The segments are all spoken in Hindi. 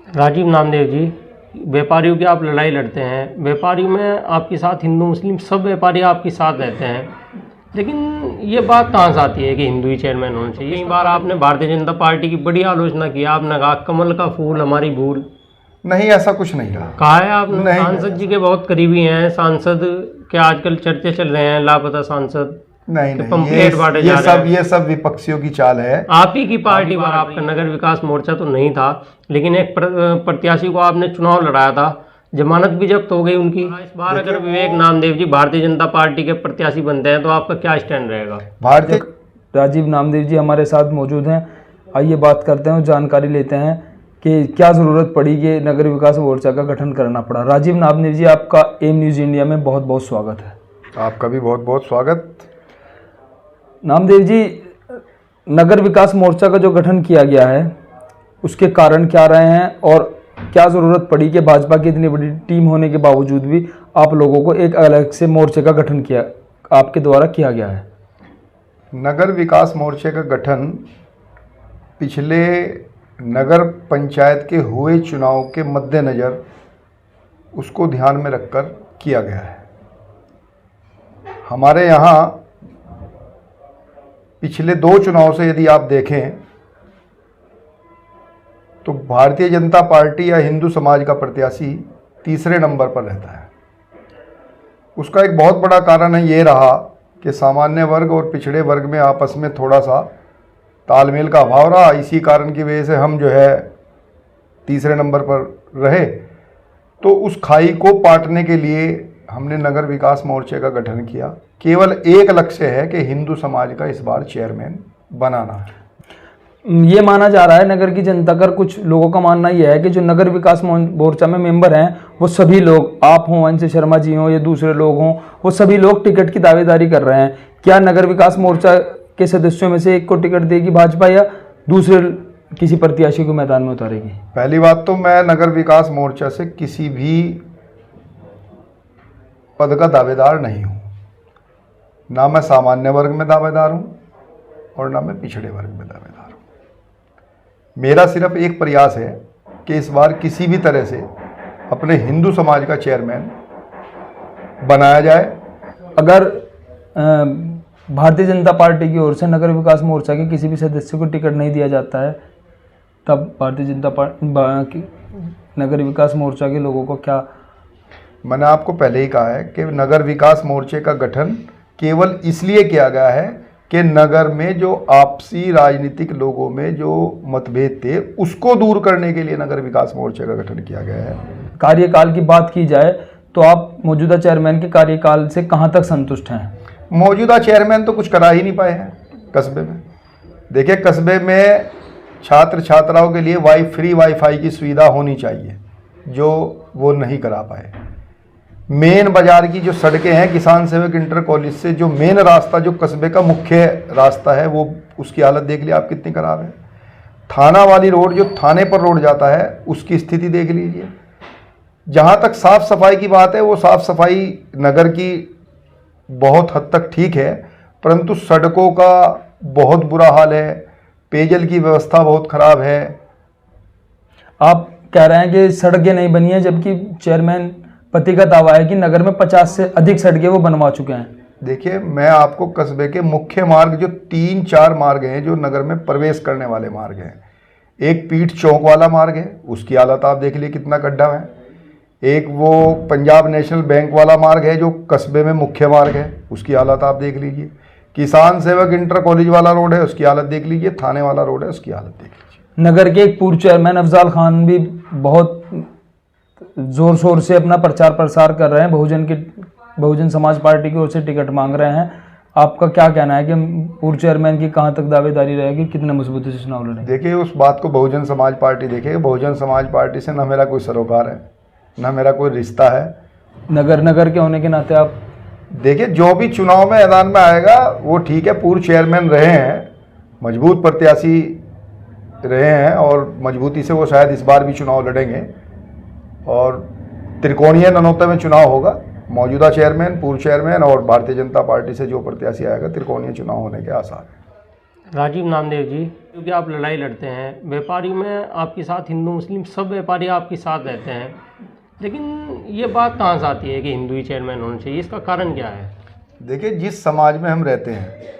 राजीव नामदेव जी, व्यापारियों की आप लड़ाई लड़ते हैं। व्यापारियों में आपके साथ हिंदू मुस्लिम सब व्यापारी आपके साथ रहते हैं, लेकिन ये बात कहाँ से आती है कि हिंदू ही चेयरमैन होना चाहिए? कई बार आपने भारतीय जनता पार्टी की बड़ी आलोचना की, आपने कहा कमल का फूल हमारी भूल। नहीं, ऐसा कुछ नहीं रहा। कहा है आपने सांसद जी के बहुत करीबी हैं, सांसद के आजकल चर्चे चल रहे हैं, लापता सांसद। नहीं, ये सब विपक्षियों की चाल है। आप ही की पार्टी पर आपका नगर विकास मोर्चा तो नहीं था, लेकिन एक प्रत्याशी को आपने चुनाव लड़ाया था, जमानत भी जब्त हो गई उनकी। इस बार अगर विवेक नामदेव जी भारतीय जनता पार्टी के प्रत्याशी बनते हैं तो आपका क्या स्टैंड रहेगा? भारतीय राजीव नामदेव जी हमारे साथ मौजूद हैं, आइए बात करते हैं और जानकारी लेते हैं कि क्या ज़रूरत पड़ी कि नगर विकास मोर्चा का गठन करना पड़ा। राजीव नामदेव जी, आपका एम न्यूज़ इंडिया में बहुत बहुत स्वागत है। आपका भी बहुत बहुत स्वागत। नामदेव जी, नगर विकास मोर्चा का जो गठन किया गया है उसके कारण क्या रहे हैं और क्या ज़रूरत पड़ी कि भाजपा की इतनी बड़ी टीम होने के बावजूद भी आप लोगों को एक अलग से मोर्चे का गठन किया आपके द्वारा किया गया है? नगर विकास मोर्चे का गठन पिछले नगर पंचायत के हुए चुनाव के मद्देनज़र उसको ध्यान में रखकर किया गया है। हमारे यहाँ पिछले 2 चुनाव से यदि आप देखें तो भारतीय जनता पार्टी या हिंदू समाज का प्रत्याशी तीसरे नंबर पर रहता है। उसका एक बहुत बड़ा कारण है ये रहा कि सामान्य वर्ग और पिछड़े वर्ग में आपस में थोड़ा सा तालमेल का अभाव रहा। इसी कारण की वजह से हम जो है तीसरे नंबर पर रहे। तो उस खाई को पाटने के लिए हमने नगर विकास मोर्चे का गठन किया। केवल एक लक्ष्य है कि हिंदू समाज का इस बार चेयरमैन बनाना है। ये माना जा रहा है, नगर की जनता का, कुछ लोगों का मानना यह है कि जो नगर विकास मोर्चा में मेंबर हैं वो सभी लोग, आप हों, वंश शर्मा जी हों या दूसरे लोग हों, वो सभी लोग टिकट की दावेदारी कर रहे हैं। क्या नगर विकास मोर्चा के सदस्यों में से एक को टिकट देगी भाजपा या दूसरे किसी प्रत्याशी को मैदान में उतारेगी? पहली बात तो मैं नगर विकास मोर्चा से किसी भी पद का दावेदार नहीं हूँ। ना मैं सामान्य वर्ग में दावेदार हूँ और ना मैं पिछड़े वर्ग में दावेदार हूँ। मेरा सिर्फ एक प्रयास है कि इस बार किसी भी तरह से अपने हिंदू समाज का चेयरमैन बनाया जाए। अगर भारतीय जनता पार्टी की ओर से नगर विकास मोर्चा के किसी भी सदस्य को टिकट नहीं दिया जाता है, तब भारतीय जनता पार्टी नगर विकास मोर्चा के लोगों को क्या? मैंने आपको पहले ही कहा है कि नगर विकास मोर्चे का गठन केवल इसलिए किया गया है कि नगर में जो आपसी राजनीतिक लोगों में जो मतभेद थे उसको दूर करने के लिए नगर विकास मोर्चे का गठन किया गया है। कार्यकाल की बात की जाए तो आप मौजूदा चेयरमैन के कार्यकाल से कहां तक संतुष्ट हैं? मौजूदा चेयरमैन तो कुछ करा ही नहीं पाए हैं कस्बे में। देखिए, कस्बे में छात्र छात्राओं के लिए फ्री वाईफाई की सुविधा होनी चाहिए, जो वो नहीं करा पाए। मेन बाजार की जो सड़कें हैं, किसान सेवक इंटर कॉलेज से जो मेन रास्ता, जो कस्बे का मुख्य रास्ता है, वो उसकी हालत देख लीजिए आप कितनी खराब है। थाना वाली रोड, जो थाने पर रोड जाता है, उसकी स्थिति देख लीजिए। जहाँ तक साफ़ सफाई की बात है, वो साफ़ सफाई नगर की बहुत हद तक ठीक है, परंतु सड़कों का बहुत बुरा हाल है, पेयजल की व्यवस्था बहुत खराब है। आप कह रहे हैं कि सड़कें नहीं बनी हैं, जबकि चेयरमैन पति का दावा है कि नगर में 50 से अधिक सड़कें वो बनवा चुके हैं। देखिए, मैं आपको कस्बे के मुख्य मार्ग, जो 3-4 मार्ग हैं जो नगर में प्रवेश करने वाले मार्ग हैं, एक पीठ चौक वाला मार्ग है, उसकी हालत आप देख लीजिए कितना गड्ढा है। एक वो पंजाब नेशनल बैंक वाला मार्ग है जो कस्बे में मुख्य मार्ग है, उसकी हालत आप देख लीजिए। किसान सेवक इंटर कॉलेज वाला रोड है, उसकी हालत देख लीजिए। थाने वाला रोड है, उसकी हालत देख लीजिए। नगर के एक पूर्व चेयरमैन अफजाल खान भी बहुत जोर शोर से अपना प्रचार प्रसार कर रहे हैं, बहुजन समाज पार्टी की ओर से टिकट मांग रहे हैं। आपका क्या कहना है कि पूर्व चेयरमैन की कहां तक दावेदारी रहेगी, कितने मजबूती से चुनाव लड़ेंगे? देखिए, उस बात को बहुजन समाज पार्टी देखेगी। बहुजन समाज पार्टी से ना मेरा कोई सरोकार है, ना मेरा कोई रिश्ता है। नगर के होने के नाते आप देखिए, जो भी चुनाव में मैदान में आएगा वो ठीक है। पूर्व चेयरमैन रहे हैं, मजबूत प्रत्याशी रहे हैं और मजबूती से वो शायद इस बार भी चुनाव लड़ेंगे और त्रिकोणीय ननौते में चुनाव होगा। मौजूदा चेयरमैन, पूर्व चेयरमैन और भारतीय जनता पार्टी से जो प्रत्याशी आएगा, त्रिकोणीय चुनाव होने के आसार हैं। राजीव नामदेव जी, क्योंकि आप लड़ाई लड़ते हैं व्यापारियों में आपके साथ हिंदू मुस्लिम सब व्यापारी आपके साथ रहते हैं, लेकिन ये बात कहाँ से आती है कि हिंदू ही चेयरमैन होना चाहिए? इसका कारण क्या है? देखिए, जिस समाज में हम रहते हैं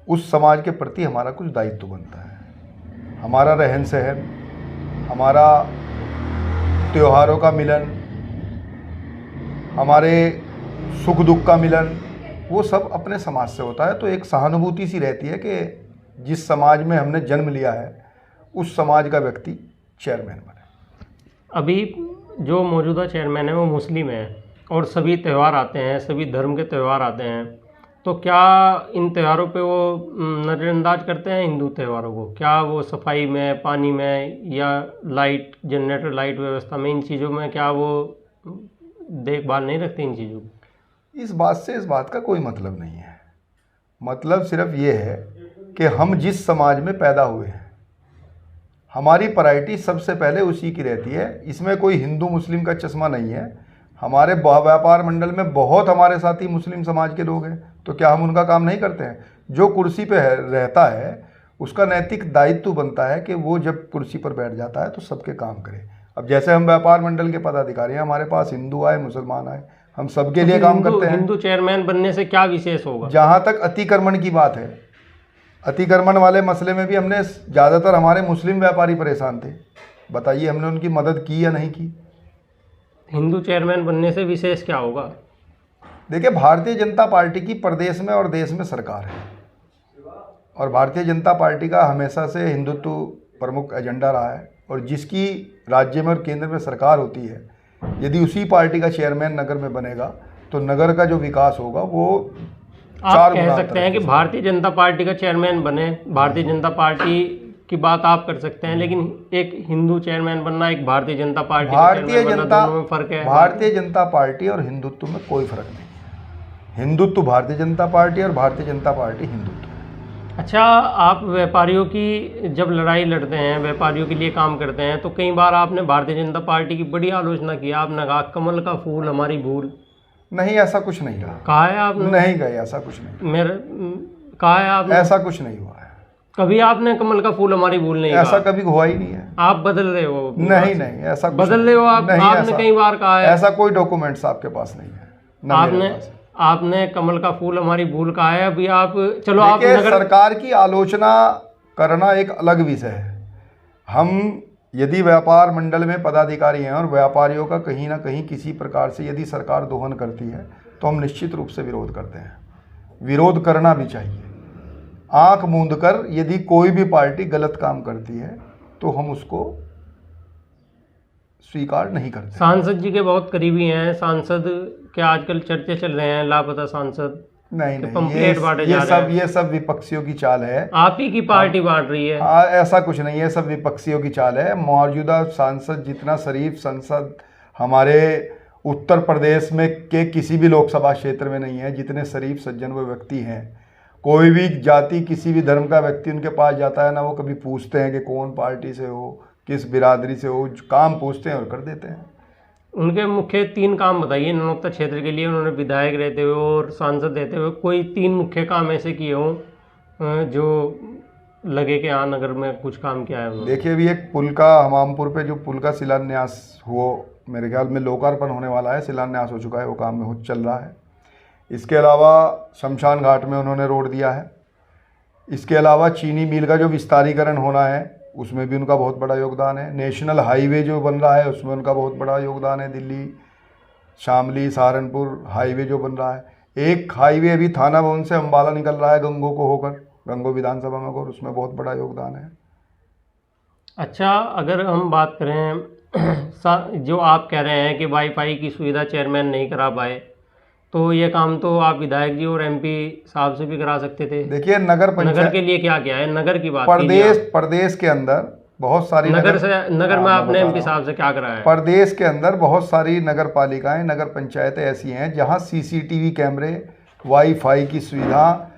उस समाज के प्रति हमारा कुछ दायित्व बनता है। हमारा रहन सहन, हमारा त्योहारों का मिलन, हमारे सुख दुख का मिलन, वो सब अपने समाज से होता है। तो एक सहानुभूति सी रहती है कि जिस समाज में हमने जन्म लिया है उस समाज का व्यक्ति चेयरमैन बने। अभी जो मौजूदा चेयरमैन है वो मुस्लिम है और सभी त्यौहार आते हैं, सभी धर्म के त्यौहार आते हैं, तो क्या इन त्योहारों पे वो नज़रअंदाज करते हैं हिंदू त्योहारों को? क्या वो सफाई में, पानी में या लाइट, जनरेटर लाइट व्यवस्था में, इन चीज़ों में क्या वो देखभाल नहीं रखते इन चीज़ों की? इस बात का कोई मतलब नहीं है। मतलब सिर्फ ये है कि हम जिस समाज में पैदा हुए हैं हमारी प्रायोरिटी सबसे पहले उसी की रहती है। इसमें कोई हिंदू मुस्लिम का चश्मा नहीं है। हमारे व्यापार मंडल में बहुत हमारे साथी मुस्लिम समाज के लोग हैं, तो क्या हम उनका काम नहीं करते हैं? जो कुर्सी पे रहता है उसका नैतिक दायित्व बनता है कि वो जब कुर्सी पर बैठ जाता है तो सबके काम करे। अब जैसे हम व्यापार मंडल के पदाधिकारी हैं, हमारे पास हिंदू आए, मुसलमान आए, हम सबके लिए काम करते हैं। हिंदू चेयरमैन बनने से क्या विशेष होगा? जहाँ तक अतिक्रमण की बात है, अतिक्रमण वाले मसले में भी हमने ज़्यादातर हमारे मुस्लिम व्यापारी परेशान थे। बताइए हमने उनकी मदद की या नहीं की? हिंदू चेयरमैन बनने से विशेष क्या होगा? देखिए, भारतीय जनता पार्टी की प्रदेश में और देश में सरकार है और भारतीय जनता पार्टी का हमेशा से हिंदुत्व प्रमुख एजेंडा रहा है। और जिसकी राज्य में और केंद्र में सरकार होती है, यदि उसी पार्टी का चेयरमैन नगर में बनेगा तो नगर का जो विकास होगा वो आप कह सकते हैं कि भारतीय जनता पार्टी का चेयरमैन बने, भारतीय जनता पार्टी की बात आप कर सकते हैं, लेकिन एक हिंदू चेयरमैन बनना, एक भारतीय जनता पार्टी दोनों में फर्क है। भारतीय जनता पार्टी और हिंदुत्व में कोई फर्क नहीं है। हिंदुत्व भारतीय जनता पार्टी और भारतीय जनता पार्टी हिंदुत्व। अच्छा, आप व्यापारियों की जब लड़ाई लड़ते हैं, व्यापारियों के लिए काम करते हैं, तो कई बार आपने भारतीय जनता पार्टी की बड़ी आलोचना की। आपने कहा कमल का फूल हमारी भूल। नहीं, ऐसा कुछ नहीं कहा है आपने? नहीं गए, ऐसा कुछ नहीं। कहा है आपने? ऐसा कुछ नहीं हुआ है। कभी आपने कमल का फूल हमारी भूल नहीं ऐसा कभी हुआ ही नहीं है। आप बदल रहे हो? नहीं, ऐसा बदल रहे हो आप? आपने कई बार कहा है। ऐसा कोई डॉक्यूमेंट्स आपके पास नहीं है। आपने कमल का फूल हमारी भूल कहा है। अभी आप चलो, आप सरकार की आलोचना करना एक अलग विषय है। हम यदि व्यापार मंडल में पदाधिकारी हैं और व्यापारियों का कहीं ना कहीं किसी प्रकार से यदि सरकार दोहन करती है तो हम निश्चित रूप से विरोध करते हैं। विरोध करना भी चाहिए। आंख मूंद कर यदि कोई भी पार्टी गलत काम करती है तो हम उसको स्वीकार नहीं करते। सांसद जी के बहुत करीबी हैं। सांसद के आजकल चर्चे चल रहे हैं, लापता सांसद। नहीं, ये सब विपक्षियों की चाल है। आप ही की पार्टी बांट रही है। ऐसा कुछ नहीं है, सब विपक्षियों की चाल है। मौजूदा सांसद जितना शरीफ सांसद हमारे उत्तर प्रदेश में के किसी भी लोकसभा क्षेत्र में नहीं है। जितने शरीफ सज्जन वो व्यक्ति हैं, कोई भी जाति, किसी भी धर्म का व्यक्ति उनके पास जाता है ना, वो कभी पूछते हैं कि कौन पार्टी से हो, किस बिरादरी से हो। काम पूछते हैं और कर देते हैं। उनके मुख्य 3 काम बताइए नौतप्ता क्षेत्र के लिए। उन्होंने विधायक रहते हुए और सांसद रहते हुए कोई 3 मुख्य काम ऐसे किए हों जो लगे कि हाँ, नगर में कुछ काम किया है उन्होंने। देखिए, अभी एक पुल का, हमामपुर पे जो पुल का शिलान्यास हुआ, मेरे ख्याल में लोकार्पण होने वाला है, शिलान्यास हो चुका है, वो काम में चल रहा है। इसके अलावा शमशान घाट में उन्होंने रोड दिया है। इसके अलावा चीनी मिल का जो विस्तारीकरण होना है उसमें भी उनका बहुत बड़ा योगदान है। नेशनल हाईवे जो बन रहा है उसमें उनका बहुत बड़ा योगदान है। दिल्ली शामली सहारनपुर हाईवे जो बन रहा है, एक हाईवे अभी थाना भवन से अम्बाला निकल रहा है गंगो को होकर, गंगो विधानसभा में होकर, उसमें बहुत बड़ा योगदान है। अच्छा, अगर हम बात करें जो आप कह रहे हैं कि वाईफाई की सुविधा चेयरमैन नहीं करा पाए, तो ये काम तो आप विधायक जी और एमपी साहब से भी करा सकते थे। देखिए, नगर के लिए क्या किया है? नगर की बात, प्रदेश के अंदर बहुत सारी नगर में आपने एमपी साहब से क्या कराया है? प्रदेश के अंदर बहुत सारी नगर पालिकाएं, नगर पंचायतें ऐसी हैं जहां सीसीटीवी कैमरे, वाईफाई की सुविधा,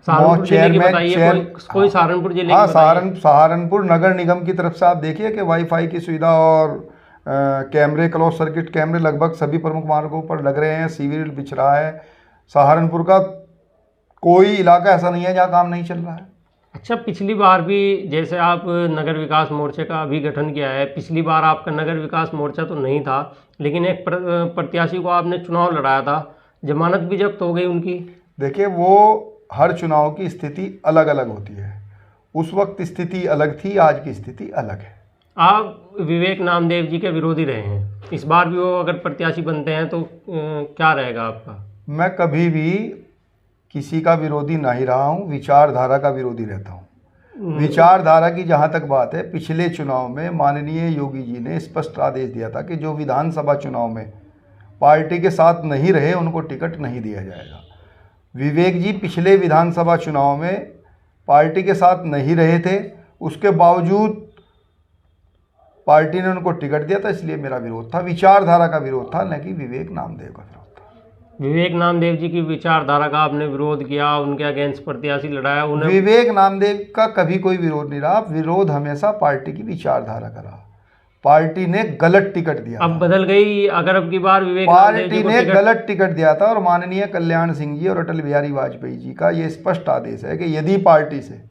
कोई सहारनपुर जिले हाँ, सहारनपुर नगर निगम की तरफ से आप देखिए कि वाईफाई की सुविधा और कैमरे, क्लोज सर्किट कैमरे लगभग सभी प्रमुख मार्गों पर लग रहे हैं। सिविल बिछ रहा है। सहारनपुर का कोई इलाका ऐसा नहीं है जहाँ काम नहीं चल रहा है। अच्छा, पिछली बार भी जैसे आप नगर विकास मोर्चे का अभी गठन किया है, पिछली बार आपका नगर विकास मोर्चा तो नहीं था, लेकिन एक प्रत्याशी को आपने चुनाव लड़ाया था, जमानत भी जब्त हो गई उनकी। देखिए, वो हर चुनाव की स्थिति अलग अलग होती है। उस वक्त स्थिति अलग थी, आज की स्थिति अलग है। आप विवेक नामदेव जी के विरोधी रहे हैं, इस बार भी वो अगर प्रत्याशी बनते हैं तो क्या रहेगा आपका? मैं कभी भी किसी का विरोधी नहीं रहा हूँ, विचारधारा का विरोधी रहता हूँ। विचारधारा की जहाँ तक बात है, पिछले चुनाव में माननीय योगी जी ने स्पष्ट आदेश दिया था कि जो विधानसभा चुनाव में पार्टी के साथ नहीं रहे उनको टिकट नहीं दिया जाएगा। विवेक जी पिछले विधानसभा चुनाव में पार्टी के साथ नहीं रहे थे, उसके बावजूद पार्टी ने उनको टिकट दिया था, इसलिए मेरा विरोध था, विचारधारा का विरोध था, न कि विवेक नामदेव का विरोध था। विवेक नामदेव जी की विचारधारा का आपने विरोध किया, उनके अगेंस्ट प्रत्याशी लड़ाया, उन्हें विवेक नामदेव का कभी कोई विरोध नहीं रहा। विरोध हमेशा पार्टी की विचारधारा का रहा। पार्टी ने गलत टिकट दिया, अब बदल गई। अगर अब की बार विवेक नामदेव जी पार्टी को ने टिकट- गलत टिकट दिया था और माननीय कल्याण सिंह जी और अटल बिहारी वाजपेयी जी का ये स्पष्ट आदेश है कि यदि पार्टी से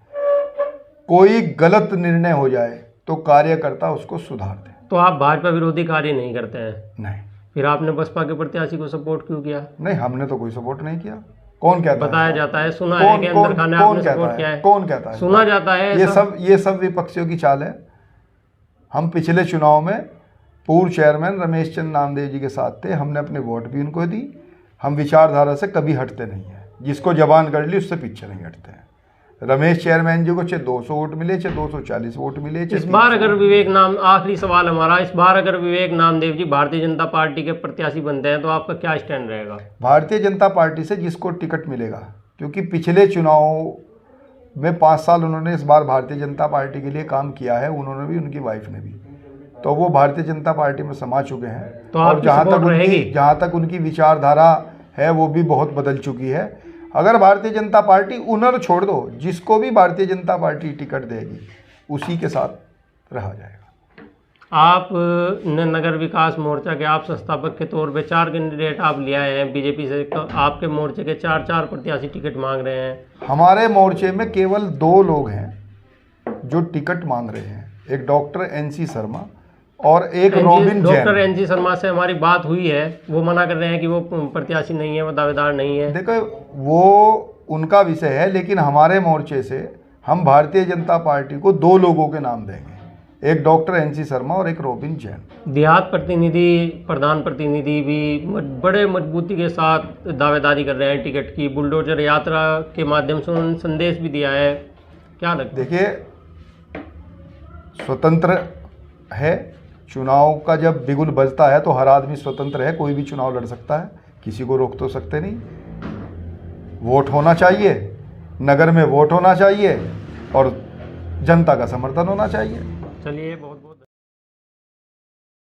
कोई गलत निर्णय हो जाए तो कार्यकर्ता उसको सुधार दे। तो आप भाजपा विरोधी कार्य नहीं करते हैं, नहीं फिर आपने बसपा के प्रत्याशी को सपोर्ट क्यों किया? नहीं, हमने तो कोई सपोर्ट नहीं किया। कौन कहता है? बताया जाता है, सुना है कौन कि कौन अंदर खाने कौन आपने कहता सपोर्ट किया है? है, कौन कहता है? सुना जाता है ये सब विपक्षियों की चाल है। हम पिछले चुनाव में पूर्व चेयरमैन रमेश चंद नामदेव जी के साथ थे, हमने अपने वोट भी उनको दी। हम विचारधारा से कभी हटते नहीं हैं, जिसको जबान कर ली उससे पीछे नहीं हटते हैं। रमेश चेयरमैन जी को चाहे 200 वोट मिले, चाहे 240 वोट मिले, इस बार अगर विवेक नाम, आखिरी सवाल हमारा, इस बार अगर विवेक नामदेव जी भारतीय जनता पार्टी के प्रत्याशी बनते हैं तो आपका क्या स्टैंड रहेगा? भारतीय जनता पार्टी से जिसको टिकट मिलेगा, क्योंकि पिछले चुनाव में 5 साल उन्होंने इस बार भारतीय जनता पार्टी के लिए काम किया है, उन्होंने भी, उनकी वाइफ ने भी, तो वो भारतीय जनता पार्टी में समा चुके हैं। तो और आपकी सपोर्ट रहेगी? जहाँ तक उनकी विचारधारा है वो भी बहुत बदल चुकी है। अगर भारतीय जनता पार्टी, उन्हें छोड़ दो, जिसको भी भारतीय जनता पार्टी टिकट देगी उसी के साथ रहा जाएगा। आप नगर विकास मोर्चा के आप संस्थापक के तौर पे 4 कैंडिडेट आप ले आए हैं बीजेपी से, तो आपके मोर्चे के 4 प्रत्याशी टिकट मांग रहे हैं। हमारे मोर्चे में केवल 2 लोग हैं जो टिकट मांग रहे हैं, एक डॉक्टर NC शर्मा और एक robin doctor Jain. NC Sharma से हमारी बात हुई है, वो मना कर रहे हैं कि वो प्रत्याशी नहीं है, वो दावेदार नहीं है। देखो, वो उनका विषय है, लेकिन हमारे मोर्चे से हम भारतीय जनता पार्टी को 2 लोगों के नाम देंगे, एक डॉक्टर NC शर्मा और एक रोबिन जैन। देहात प्रतिनिधि, प्रधान प्रतिनिधि भी बड़े मजबूती के साथ दावेदारी कर रहे हैं टिकट की, बुलडोजर यात्रा के माध्यम से उन्होंने संदेश भी दिया है, क्या लगता है? देखिए, स्वतंत्र है, चुनाव का जब बिगुल बजता है तो हर आदमी स्वतंत्र है, कोई भी चुनाव लड़ सकता है, किसी को रोक तो सकते नहीं। वोट होना चाहिए, नगर में वोट होना चाहिए और जनता का समर्थन होना चाहिए। चलिए, बहुत बहुत